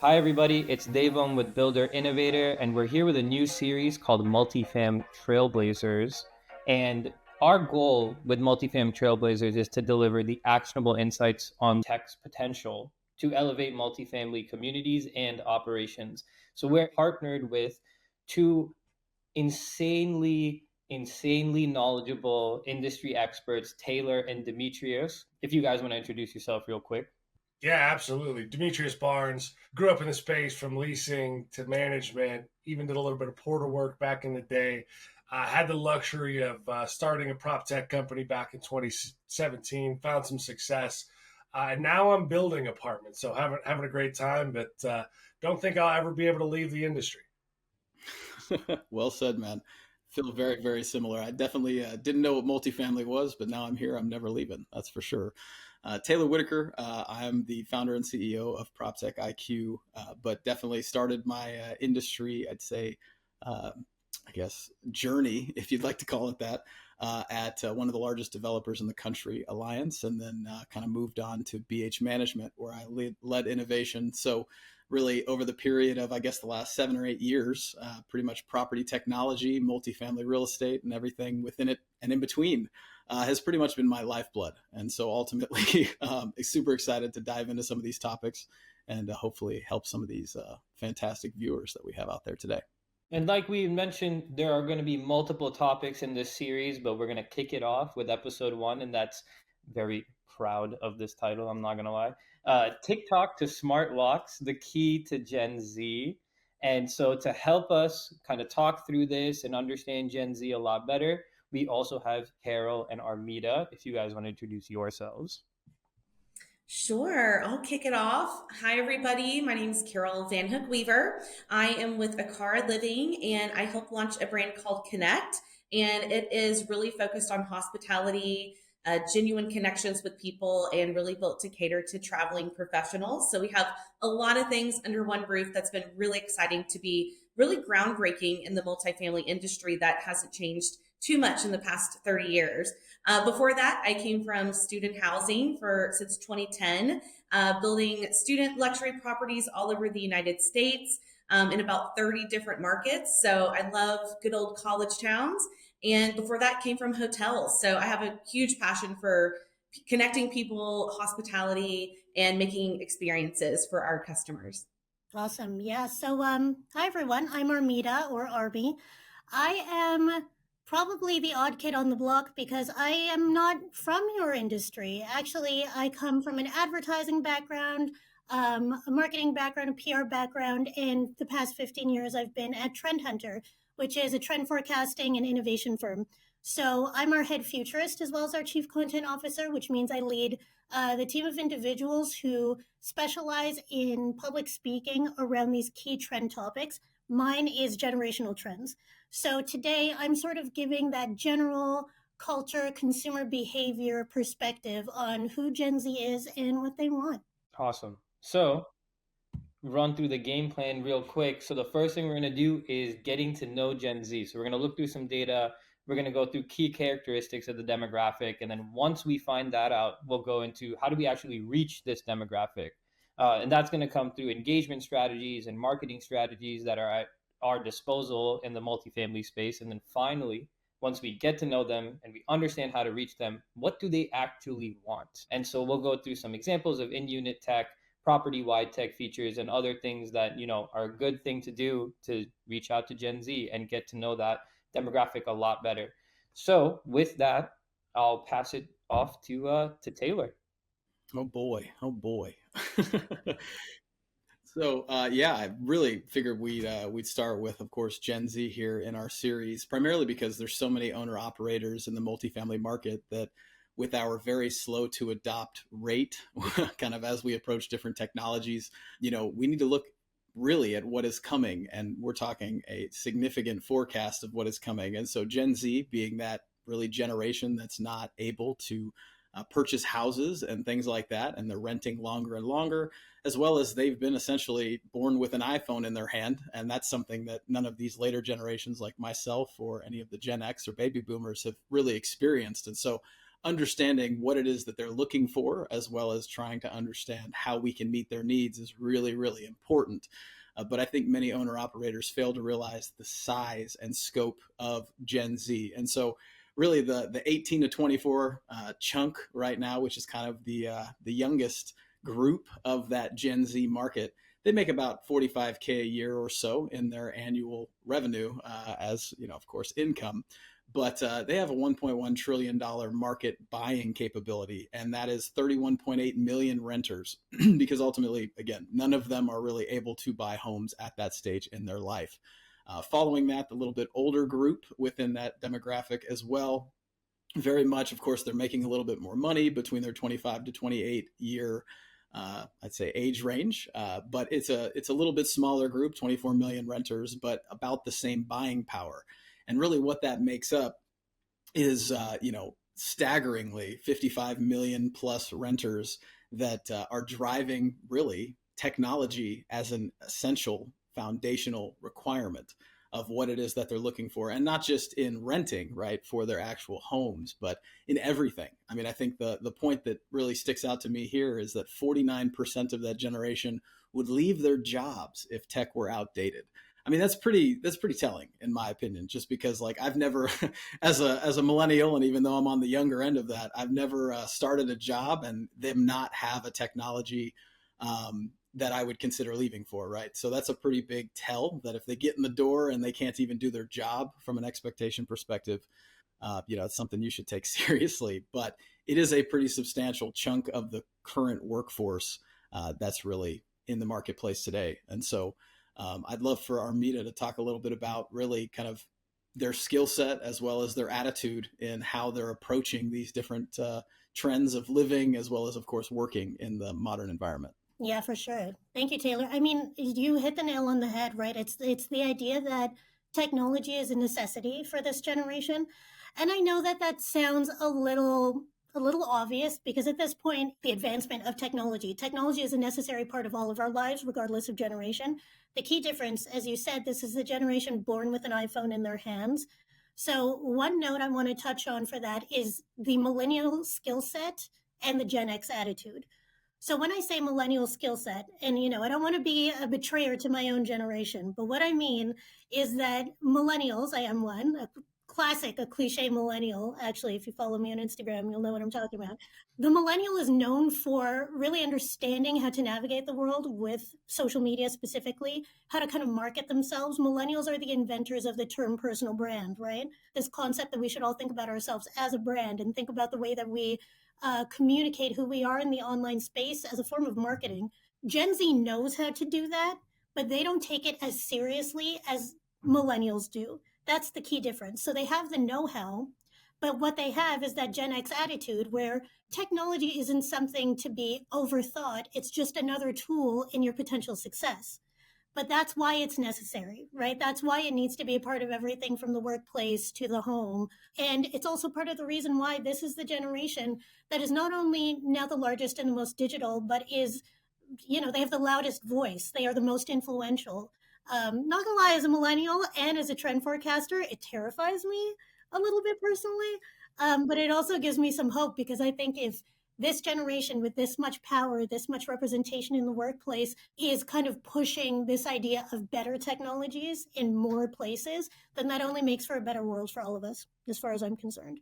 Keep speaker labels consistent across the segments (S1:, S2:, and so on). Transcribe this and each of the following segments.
S1: Hi, everybody. It's Devam with Builder Innovator, and we're here with a new series called Multifam Trailblazers. And our goal with Multifam Trailblazers is to deliver the actionable insights on tech's potential to elevate multifamily communities and operations. So we're partnered with two insanely knowledgeable industry experts, Taylor and Demetrios. If you guys want to introduce yourself real quick.
S2: Yeah, absolutely. Demetrios Barnes grew up in the space from leasing to management, even did a little bit of porter work back in the day. Had the luxury of starting a prop tech company back in 2017, found some success. And now I'm building apartments. So having a great time, but don't think I'll ever be able to leave the industry.
S3: Well said, man. Feel very, very similar. I definitely didn't know what multifamily was, but now I'm here. I'm never leaving. That's for sure. Taylor Wiederkehr. I'm the founder and CEO of PropTech IQ, but definitely started my industry, I'd say, I guess, journey, if you'd like to call it that, at one of the largest developers in the country, Alliance, and then kind of moved on to BH Management, where I led innovation. So really over the period of, I guess, the last 7 or 8 years, pretty much property technology, multifamily real estate, and everything within it and in between has pretty much been my lifeblood. And so ultimately, super excited to dive into some of these topics and hopefully help some of these fantastic viewers that we have out there today.
S1: And like we mentioned, there are going to be multiple topics in this series, but we're going to kick it off with episode 1, and that's very proud of this title. I'm not going to lie. TikTok to smart locks, the key to Gen Z. And so, to help us kind of talk through this and understand Gen Z a lot better, we also have Carroll and Armida. If you guys want to introduce yourselves.
S4: Sure, I'll kick it off. Hi, everybody. My name is Carroll Van-Hook Weaver. I am with Akara Living, and I help launch a brand called Connect. And it is really focused on hospitality, genuine connections with people, and really built to cater to traveling professionals. So we have a lot of things under one roof that's been really exciting to be really groundbreaking in the multifamily industry that hasn't changed too much in the past 30 years. Before that, I came from student housing for since 2010, building student luxury properties all over the United States in about 30 different markets. So I love good old college towns. And before that, came from hotels. So I have a huge passion for connecting people, hospitality, and making experiences for our customers.
S5: Awesome. Yeah. Hi everyone. I'm Armida or Arby. I am probably the odd kid on the block because I am not from your industry. Actually, I come from an advertising background, a marketing background, a PR background, and the past 15 years I've been at Trend Hunter, which is a trend forecasting and innovation firm. So I'm our head futurist as well as our chief content officer, which means I lead the team of individuals who specialize in public speaking around these key trend topics. Mine is generational trends. So today I'm sort of giving that general culture, consumer behavior perspective on who Gen Z is and what they want.
S1: Awesome. So, run through the game plan real quick. So the first thing we're going to do is getting to know Gen Z. So we're going to look through some data. We're going to go through key characteristics of the demographic. And then once we find that out, we'll go into how do we actually reach this demographic? And that's going to come through engagement strategies and marketing strategies that are at our disposal in the multifamily space. And then finally, once we get to know them and we understand how to reach them, what do they actually want? And so we'll go through some examples of in-unit tech, property-wide tech features, and other things that are a good thing to do to reach out to Gen Z and get to know that demographic a lot better. So with that, I'll pass it off to Taylor.
S3: Oh boy, oh boy. So yeah, I really figured we'd start with, of course, Gen Z here in our series, primarily because there's so many owner operators in the multifamily market that, with our very slow to adopt rate, kind of as we approach different technologies, we need to look really at what is coming, and we're talking a significant forecast of what is coming. And so Gen Z being that really generation that's not able to purchase houses and things like that, and they're renting longer and longer, as well as they've been essentially born with an iPhone in their hand. And that's something that none of these later generations like myself or any of the Gen X or baby boomers have really experienced. And so understanding what it is that they're looking for, as well as trying to understand how we can meet their needs, is really, really important. But I think many owner operators fail to realize the size and scope of Gen Z. And so really the 18 to 24 chunk right now, which is kind of the youngest group of that Gen Z market, they make about 45K a year or so in their annual revenue as, of course, income. But they have a $1.1 trillion market buying capability, and that is 31.8 million renters, because ultimately, again, none of them are really able to buy homes at that stage in their life. Following that, the little bit older group within that demographic as well, very much, of course, they're making a little bit more money between their 25 to 28 year I'd say age range, but it's a little bit smaller group, 24 million renters, but about the same buying power. And really what that makes up is, staggeringly 55 million plus renters that are driving really technology as an essential foundational requirement of what it is that they're looking for. And not just in renting, right, for their actual homes, but in everything. I mean, I think the point that really sticks out to me here is that 49% of that generation would leave their jobs if tech were outdated. I mean, that's pretty telling, in my opinion, just because, like, I've never, as a millennial, and even though I'm on the younger end of that, I've never started a job and them not have a technology that I would consider leaving for, right? So that's a pretty big tell that if they get in the door and they can't even do their job from an expectation perspective, it's something you should take seriously. But it is a pretty substantial chunk of the current workforce that's really in the marketplace today. And so I'd love for Armida to talk a little bit about really kind of their skill set as well as their attitude in how they're approaching these different trends of living, as well as, of course, working in the modern environment.
S5: Yeah, for sure. Thank you, Taylor. I mean, you hit the nail on the head, right? It's the idea that technology is a necessity for this generation. And I know that sounds a little obvious, because at this point, the advancement of technology is a necessary part of all of our lives, regardless of generation. The key difference, as you said, this is a generation born with an iPhone in their hands. So one note I want to touch on for that is the millennial skill set and the Gen X attitude. So when I say millennial skill set, and I don't want to be a betrayer to my own generation, but what I mean is that millennials, I am one, a cliche millennial. Actually, if you follow me on Instagram, you'll know what I'm talking about. The millennial is known for really understanding how to navigate the world with social media, specifically how to kind of market themselves. Millennials are the inventors of the term personal brand, right? This concept that we should all think about ourselves as a brand and think about the way that we communicate who we are in the online space as a form of marketing. Gen Z knows how to do that, but they don't take it as seriously as millennials do. That's the key difference. So they have the know-how, but what they have is that Gen X attitude where technology isn't something to be overthought. It's just another tool in your potential success. But that's why it's necessary, right? That's why it needs to be a part of everything from the workplace to the home. And it's also part of the reason why this is the generation that is not only now the largest and the most digital, but is, they have the loudest voice. They are the most influential. Not gonna lie, as a millennial and as a trend forecaster, it terrifies me a little bit personally. But it also gives me some hope, because I think if this generation with this much power, this much representation in the workplace is kind of pushing this idea of better technologies in more places, then that only makes for a better world for all of us, as far as I'm concerned.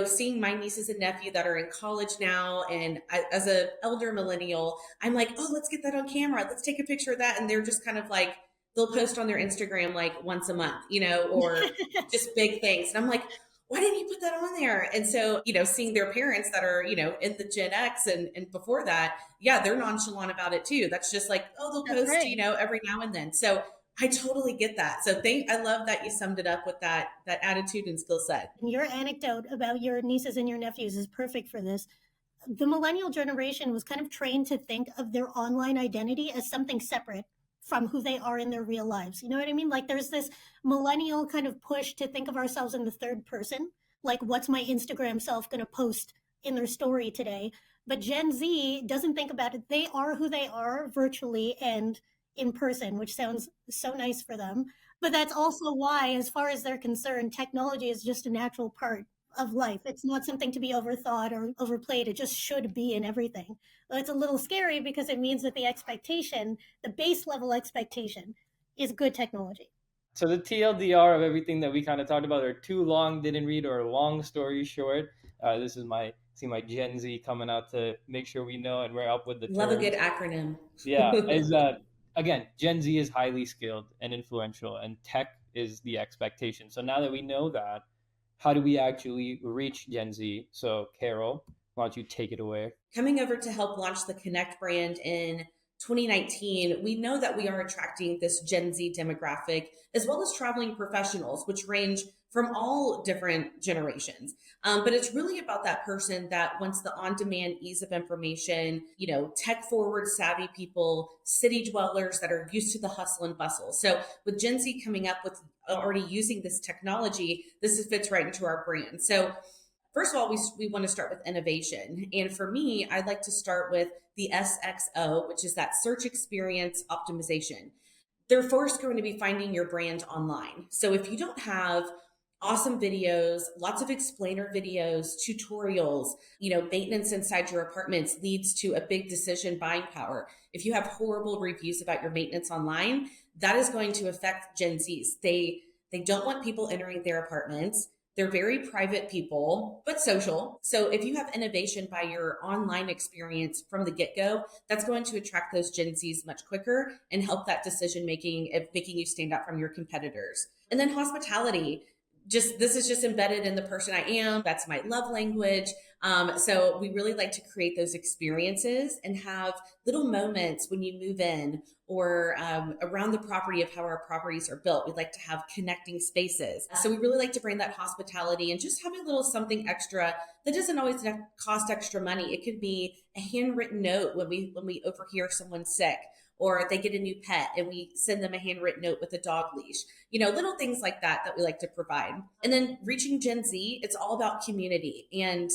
S4: Seeing my nieces and nephew that are in college now, and as an elder millennial, I'm like, oh, let's get that on camera. Let's take a picture of that. And they're just kind of like, they'll post on their Instagram like once a month, or just big things. And I'm like, why didn't you put that on there? And so, seeing their parents that are, in the Gen X and before that, yeah, they're nonchalant about it too. That's just like, oh, they'll post, right, every now and then. So I totally get that. So I love that you summed it up with that attitude and skill set.
S5: Your anecdote about your nieces and your nephews is perfect for this. The millennial generation was kind of trained to think of their online identity as something separate from who they are in their real lives. You know what I mean? Like, there's this millennial kind of push to think of ourselves in the third person. Like, what's my Instagram self going to post in their story today? But Gen Z doesn't think about it. They are who they are virtually and in person, which sounds so nice for them. But that's also why, as far as they're concerned, technology is just a natural part of life. It's not something to be overthought or overplayed. It just should be in everything. But it's a little scary because it means that the expectation, the base level expectation, is good technology.
S1: So the TLDR of everything that we kind of talked about are too long, didn't read, or long story short. This is my Gen Z coming out to make sure we know and we're up with the
S4: Love a
S1: terms.
S4: good acronym.
S1: Yeah, is again, Gen Z is highly skilled and influential, and tech is the expectation. So now that we know that, how do we actually reach Gen Z? So Carroll, why don't you take it away?
S4: Coming over to help launch the Connect brand in 2019, we know that we are attracting this Gen Z demographic as well as traveling professionals, which range from all different generations. But it's really about that person that wants the on-demand ease of information, tech-forward savvy people, city dwellers that are used to the hustle and bustle. So with Gen Z coming up with already using this technology, this fits right into our brand. So first of all, we want to start with innovation. And for me, I'd like to start with the SXO, which is that search experience optimization. They're first going to be finding your brand online. So if you don't have awesome videos, lots of explainer videos, tutorials, maintenance inside your apartments leads to a big decision buying power. If you have horrible reviews about your maintenance online, that is going to affect Gen Zs. They don't want people entering their apartments. They're very private people, but social. So if you have innovation by your online experience from the get-go, that's going to attract those Gen Zs much quicker and help that decision making of making you stand out from your competitors. And then hospitality. This is just embedded in the person I am. That's my love language. So we really like to create those experiences and have little moments when you move in or around the property of how our properties are built. We'd like to have connecting spaces. So we really like to bring that hospitality and just have a little something extra that doesn't always cost extra money. It could be a handwritten note when we overhear someone's sick, or they get a new pet and we send them a handwritten note with a dog leash, little things like that we like to provide. And then reaching Gen Z, it's all about community. And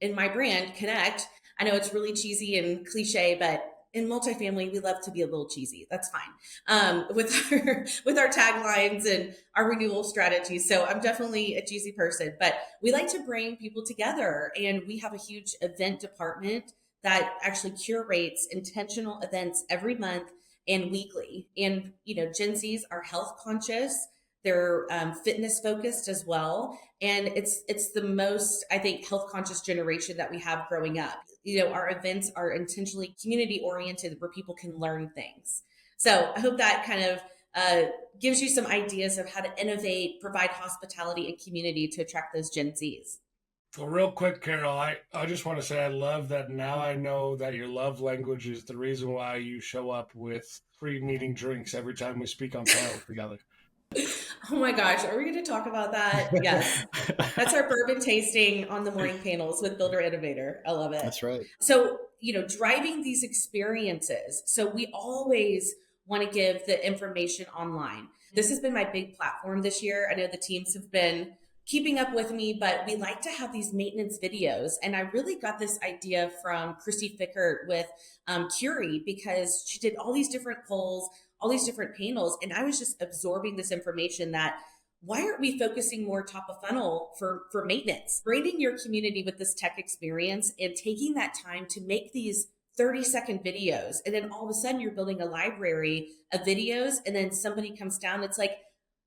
S4: in my brand, Connect, I know it's really cheesy and cliche, but in multifamily, we love to be a little cheesy. That's fine. With our taglines and our renewal strategies. So I'm definitely a cheesy person, but we like to bring people together, and we have a huge event department that actually curates intentional events every month and weekly. And, Gen Zs are health conscious. They're fitness focused as well. And it's the most, I think, health conscious generation that we have growing up. Our events are intentionally community oriented where people can learn things. So I hope that kind of gives you some ideas of how to innovate, provide hospitality and community to attract those Gen Zs.
S2: Well, real quick, Carol, I just want to say I love that now I know that your love language is the reason why you show up with free meeting drinks every time we speak on panel together.
S4: Oh my gosh, are we going to talk about that? Yes. That's our bourbon tasting on the morning panels with Builder Innovator. I love it.
S3: That's right.
S4: So, driving these experiences. So we always want to give the information online. This has been my big platform this year. I know the teams have been keeping up with me, but we like to have these maintenance videos. And I really got this idea from Christy Fickert with Curie, because she did all these different polls, all these different panels. And I was just absorbing this information that why aren't we focusing more top of funnel for maintenance? Bringing your community with this tech experience and taking that time to make these 30-second videos. And then all of a sudden you're building a library of videos, and then somebody comes down. It's like,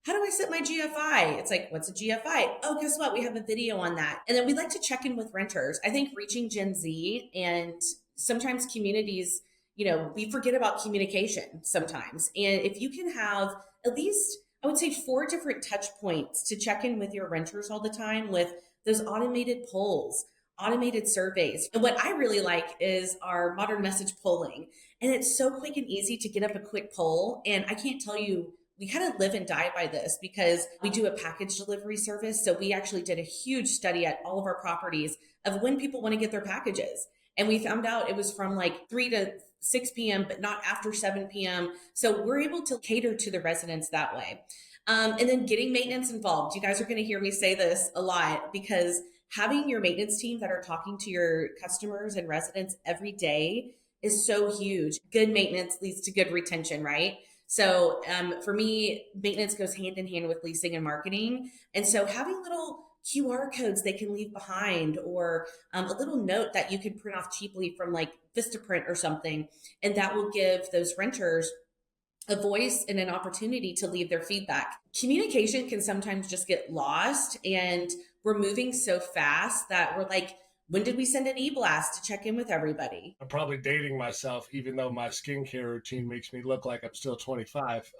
S4: how do I set my GFI? It's like, what's a GFI? Oh, guess what? We have a video on that. And then we like to check in with renters. I think reaching Gen Z and sometimes communities, we forget about communication sometimes. And if you can have at least, I would say 4 different touch points to check in with your renters all the time with those automated polls, automated surveys. And what I really like is our modern message polling. And it's so quick and easy to get up a quick poll. And I can't tell you, we kind of live and die by this because we do a package delivery service. So we actually did a huge study at all of our properties of when people want to get their packages. And we found out it was from like 3 to 6 p.m., but not after 7 p.m. So we're able to cater to the residents that way. And then getting maintenance involved. You guys are going to hear me say this a lot, because having your maintenance team that are talking to your customers and residents every day is so huge. Good maintenance leads to good retention, right? So for me, maintenance goes hand in hand with leasing and marketing. And so having little QR codes they can leave behind, or a little note that you can print off cheaply from like Vistaprint or something. And that will give those renters a voice and an opportunity to leave their feedback. Communication can sometimes just get lost, and we're moving so fast that we're like, when did we send an e-blast to check in with everybody?
S2: I'm probably dating myself, even though my skincare routine makes me look like I'm still 25.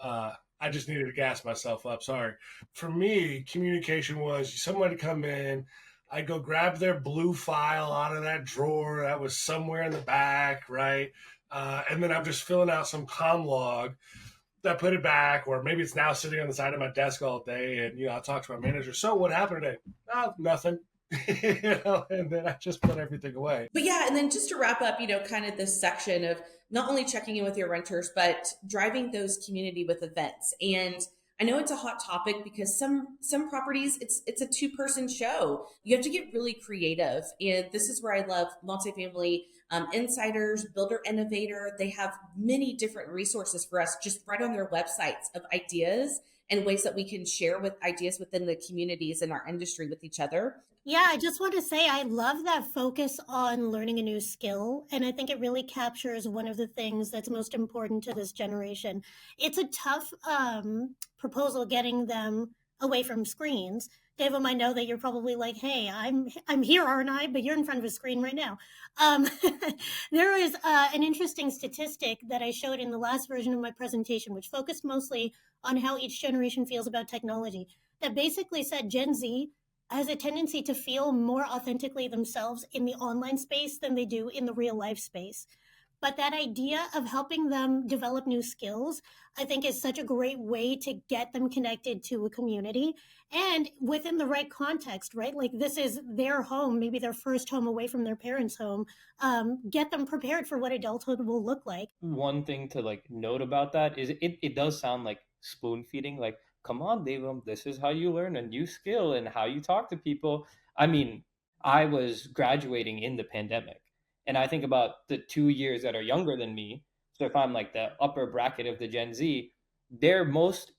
S2: I just needed to gas myself up. Sorry. For me, communication was someone to come in. I'd go grab their blue file out of that drawer that was somewhere in the back, right? And then I'm just filling out some comm log. I put it back, or maybe it's now sitting on the side of my desk all day. And, I'll talk to my manager. So what happened today? Oh, nothing. And then I just put everything away.
S4: But yeah, and then just to wrap up, kind of this section of not only checking in with your renters, but driving those community with events. And I know it's a hot topic because some properties, it's a 2-person show. You have to get really creative. And this is where I love Multifamily Insiders, Builder Innovator. They have many different resources for us just right on their websites of ideas and ways that we can share with ideas within the communities in our industry with each other.
S5: Yeah, I just want to say I love that focus on learning a new skill. And I think it really captures one of the things that's most important to this generation. It's a tough proposal getting them away from screens. Dave, I know that you're probably like, hey, I'm here, aren't I? But you're in front of a screen right now. There is an interesting statistic that I showed in the last version of my presentation, which focused mostly on how each generation feels about technology, that basically said Gen Z has a tendency to feel more authentically themselves in the online space than they do in the real life space. But that idea of helping them develop new skills, I think, is such a great way to get them connected to a community and within the right context, right? Like this is their home, maybe their first home away from their parents' home. Get them prepared for what adulthood will look like.
S1: One thing to note about that is it does sound like spoon feeding. Like, come on, Dave, this is how you learn a new skill and how you talk to people. I mean, I was graduating in the pandemic, and I think about the 2 years that are younger than me. So if I'm like the upper bracket of the Gen Z, their most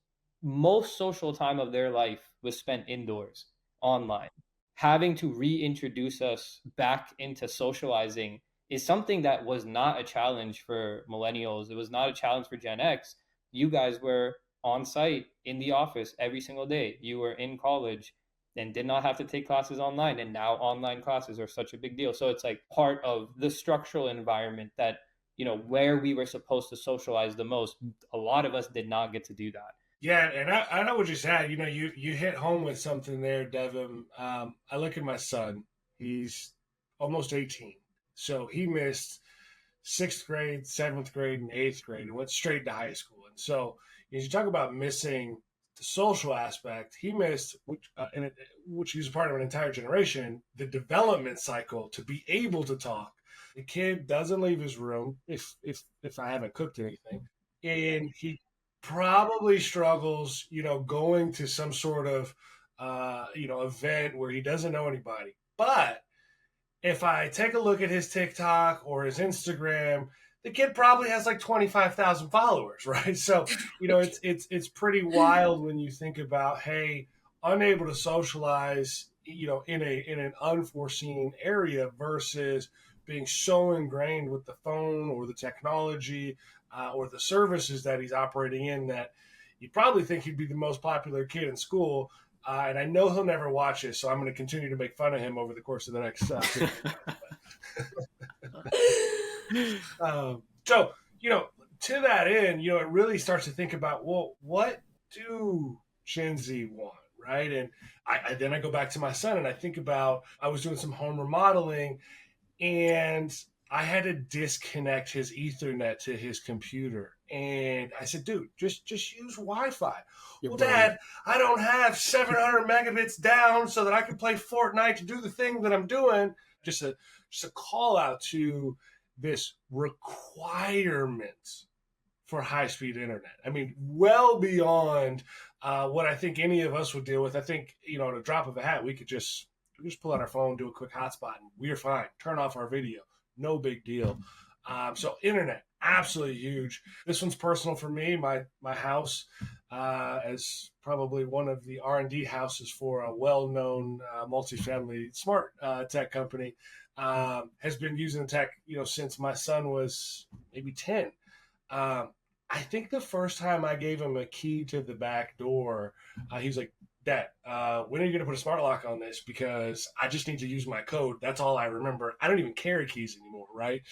S1: social time of their life was spent indoors, online. Having to reintroduce us back into socializing is something that was not a challenge for millennials. It was not a challenge for Gen X. You guys were on site in the office every single day. You were in college and did not have to take classes online. And now online classes are such a big deal. So it's like part of the structural environment that, where we were supposed to socialize the most, a lot of us did not get to do that.
S2: Yeah, and I know what you said. You hit home with something there, Devin. I look at my son. He's almost 18. So he missed 6th grade, 7th grade, and 8th grade and went straight to high school. And so as you talk about missing the social aspect, he missed, which he was part of an entire generation, the development cycle to be able to talk. The kid doesn't leave his room if I haven't cooked anything. And he probably struggles, going to some sort of, event where he doesn't know anybody. But if I take a look at his TikTok or his Instagram, the kid probably has like 25,000 followers, right? So, it's pretty wild when you think about, hey, unable to socialize, in an unforeseen area versus being so ingrained with the phone or the technology or the services that he's operating in that you probably think he'd be the most popular kid in school. And I know he'll never watch this, so I'm going to continue to make fun of him over the course of the next So, to that end, it really starts to think about, well, what do Gen Z want, right? And then I go back to my son and I think about, I was doing some home remodeling and I had to disconnect his Ethernet to his computer. And I said, dude, just use Wi-Fi. Well, Dad, I don't have 700 megabits down so that I can play Fortnite to do the thing that I'm doing. Just a call out to this requirement for high-speed internet. I mean, well beyond what I think any of us would deal with. I think, at a drop of a hat, we could just pull out our phone, do a quick hotspot, and we're fine. Turn off our video. No big deal. So internet, absolutely huge. This one's personal for me. My house, as probably one of the R&D houses for a well-known multifamily smart tech company, has been using tech, since my son was maybe 10. I think the first time I gave him a key to the back door, he was like, Dad, when are you going to put a smart lock on this? Because I just need to use my code. That's all I remember. I don't even carry keys anymore, right?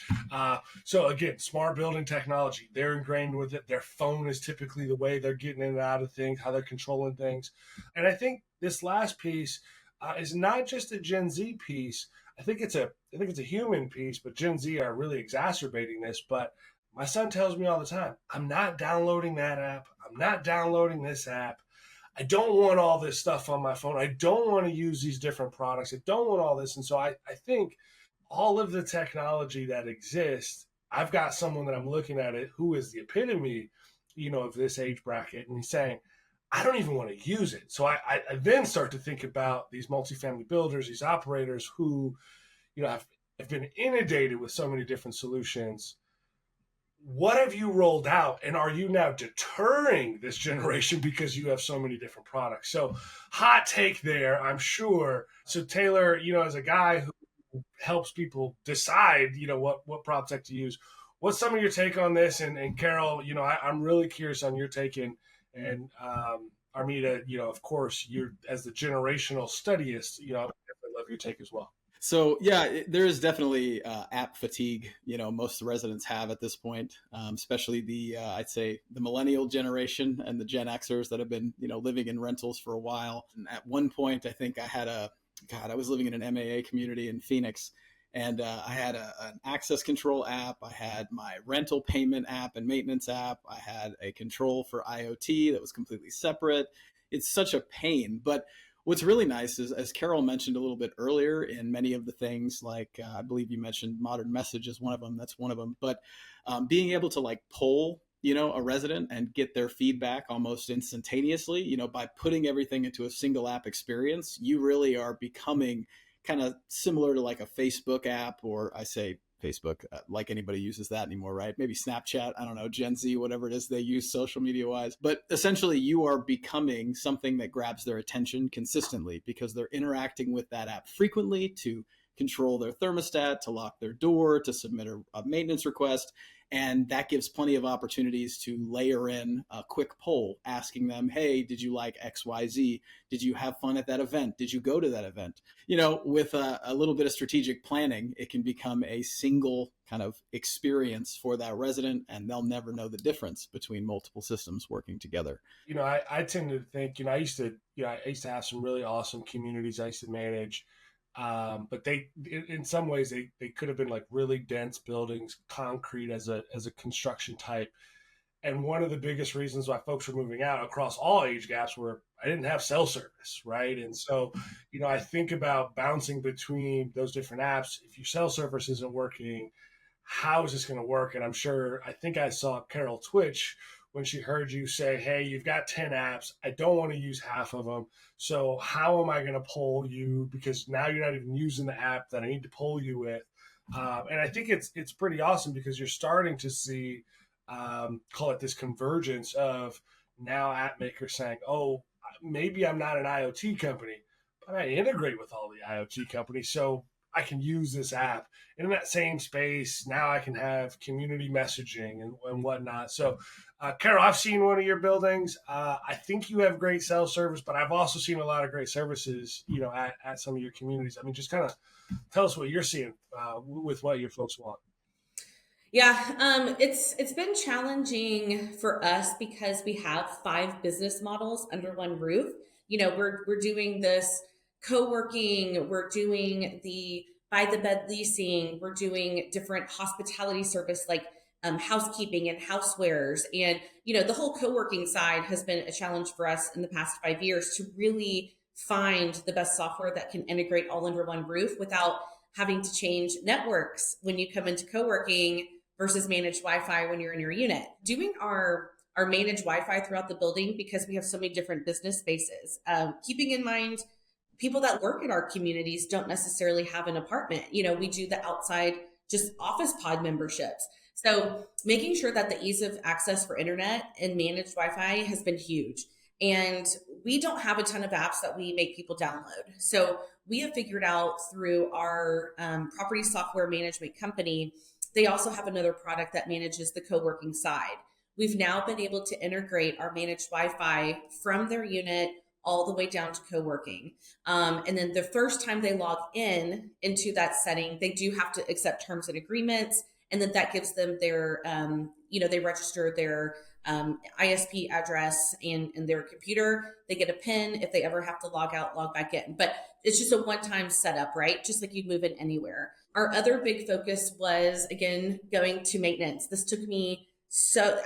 S2: So again, smart building technology, they're ingrained with it. Their phone is typically the way they're getting in and out of things, how they're controlling things. And I think this last piece is not just a Gen Z piece. I think it's a human piece, but Gen Z are really exacerbating this. But my son tells me all the time, I'm not downloading that app. I'm not downloading this app. I don't want all this stuff on my phone. I don't want to use these different products. I don't want all this. And so I think all of the technology that exists, I've got someone that I'm looking at it who is the epitome, of this age bracket. And he's saying, I don't even want to use it. So I then start to think about these multifamily builders, these operators who, have been inundated with so many different solutions. What have you rolled out, and are you now deterring this generation because you have so many different products? So hot take there, I'm sure. So Taylor, as a guy who helps people decide, what prop tech to use, what's some of your take on this? And Carroll, I'm really curious on your take, and Armida, of course, you're as the generational studiist, I love your take as well.
S3: So yeah, there is definitely app fatigue. Most residents have at this point, especially the I'd say the millennial generation and the Gen Xers that have been living in rentals for a while. And at one point, I think I was living in an MAA community in Phoenix, and I had an access control app. I had my rental payment app and maintenance app. I had a control for IoT that was completely separate. It's such a pain, but what's really nice is, as Carroll mentioned a little bit earlier, in many of the things, like I believe you mentioned modern message is one of them. That's one of them. But being able to poll, a resident and get their feedback almost instantaneously, by putting everything into a single app experience, you really are becoming kind of similar to like a Facebook app, or I say Facebook, like anybody uses that anymore, right? Maybe Snapchat, I don't know, Gen Z, whatever it is they use social media wise. But essentially you are becoming something that grabs their attention consistently because they're interacting with that app frequently to control their thermostat, to lock their door, to submit a maintenance request. And that gives plenty of opportunities to layer in a quick poll asking them, hey, did you like XYZ? Did you have fun at that event? Did you go to that event? With a little bit of strategic planning, it can become a single kind of experience for that resident, and they'll never know the difference between multiple systems working together.
S2: I tend to think, I used to have some really awesome communities I used to manage. But they, in some ways, they could have been like really dense buildings, concrete as a construction type. And one of the biggest reasons why folks were moving out across all age gaps were I didn't have cell service, right? And so, I think about bouncing between those different apps. If your cell service isn't working, how is this going to work? And I think I saw Carol twitch when she heard you say, hey, you've got 10 apps. I don't want to use half of them. So how am I going to poll you? Because now you're not even using the app that I need to poll you with. And I think it's pretty awesome because you're starting to see, call it this convergence of now app makers saying, oh, maybe I'm not an IoT company, but I integrate with all the IoT companies. So I can use this app. And in that same space, now I can have community messaging and whatnot. So, Carol, I've seen one of your buildings. I think you have great cell service, but I've also seen a lot of great services, at some of your communities. I mean, just kind of tell us what you're seeing with what your folks want.
S4: Yeah, it's been challenging for us because we have 5 business models under one roof. We're doing this co-working, we're doing the by the bed leasing, we're doing different hospitality service like housekeeping and housewares. And, the whole co-working side has been a challenge for us in the past 5 years to really find the best software that can integrate all under one roof without having to change networks when you come into co-working versus managed Wi-Fi when you're in your unit. Doing our managed Wi-Fi throughout the building because we have so many different business spaces. Keeping in mind, people that work in our communities don't necessarily have an apartment. We do the outside just Office Pod memberships. So making sure that the ease of access for internet and managed Wi-Fi has been huge. And we don't have a ton of apps that we make people download. So we have figured out through our property software management company, they also have another product that manages the co-working side. We've now been able to integrate our managed Wi-Fi from their unit all the way down to co-working. And then the first time they log in into that setting, they do have to accept terms and agreements. And then that gives them their, they register their ISP address and their computer. They get a PIN. If they ever have to log out, log back in. But it's just a one-time setup, right? Just like you'd move in anywhere. Our other big focus was, again, going to maintenance. This took me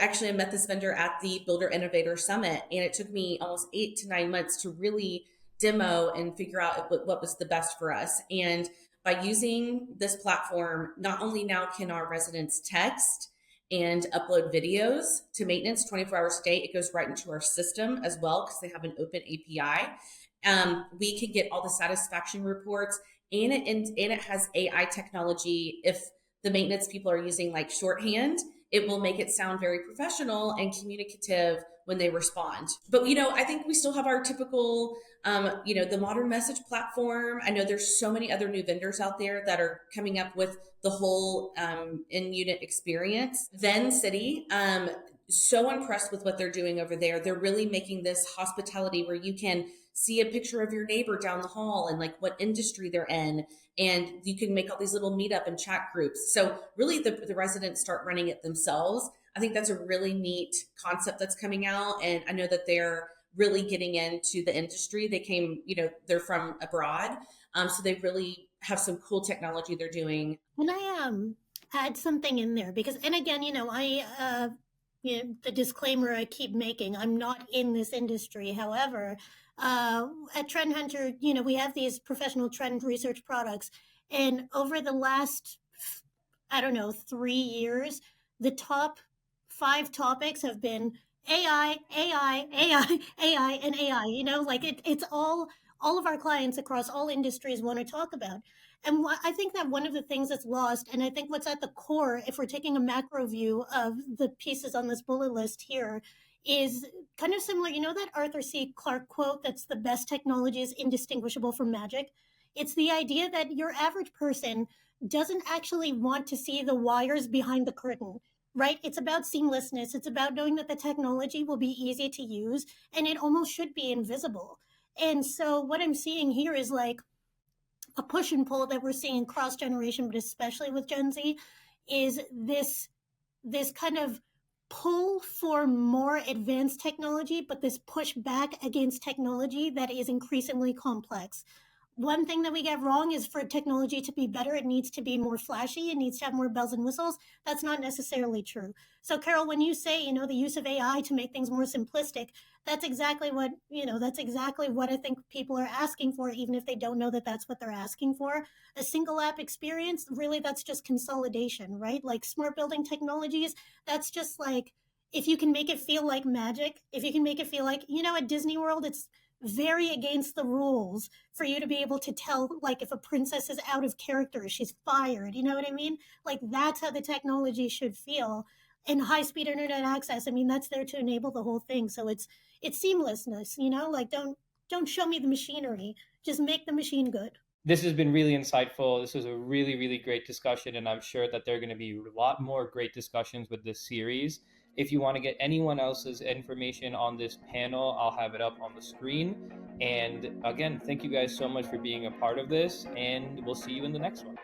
S4: actually, I met this vendor at the Builder Innovator Summit, and it took me almost 8 to 9 months to really demo and figure out what was the best for us. And by using this platform, not only now can our residents text and upload videos to maintenance 24 hours a day, it goes right into our system as well because they have an open API. We can get all the satisfaction reports, and it has AI technology. If the maintenance people are using like shorthand, it will make it sound very professional and communicative when they respond. But, I think we still have our typical, the modern message platform. I know there's so many other new vendors out there that are coming up with the whole in-unit experience. Then City, so impressed with what they're doing over there. They're really making this hospitality where you can see a picture of your neighbor down the hall and like what industry they're in. And you can make all these little meetup and chat groups. So really the residents start running it themselves. I think that's a really neat concept that's coming out. And I know that they're really getting into the industry. They came, they're from abroad. So they really have some cool technology they're doing.
S5: Can I add something in there? Because, and again, the disclaimer I keep making, I'm not in this industry. However, at Trend Hunter, we have these professional trend research products. And over the last, 3 years, the top 5 topics have been AI, AI, AI, AI, and AI. It's all of our clients across all industries want to talk about. And I think that one of the things that's lost, and I think what's at the core, if we're taking a macro view of the pieces on this bullet list here, is kind of similar. That Arthur C. Clarke quote, that's the best technology is indistinguishable from magic. It's the idea that your average person doesn't actually want to see the wires behind the curtain, right? It's about seamlessness. It's about knowing that the technology will be easy to use and it almost should be invisible. And so what I'm seeing here is like a push and pull that we're seeing cross generation, but especially with Gen Z, is this kind of pull for more advanced technology, but this push back against technology that is increasingly complex. One thing that we get wrong is for technology to be better, it needs to be more flashy. It needs to have more bells and whistles. That's not necessarily true. So Carroll, when you say, the use of AI to make things more simplistic, that's exactly what, I think people are asking for, even if they don't know that that's what they're asking for. A single app experience, really, that's just consolidation, right? Like smart building technologies, that's just like, if you can make it feel like magic, if you can make it feel like, at Disney World, it's very against the rules for you to be able to tell, like, if a princess is out of character, she's fired, you know what I mean? Like, that's how the technology should feel. And high-speed internet access, that's there to enable the whole thing. So it's seamlessness, like, don't show me the machinery, just make the machine good.
S1: This has been really insightful. This was a really, really great discussion, and I'm sure that there are going to be a lot more great discussions with this series. If you want to get anyone else's information on this panel, I'll have it up on the screen. And again, thank you guys so much for being a part of this, and we'll see you in the next one.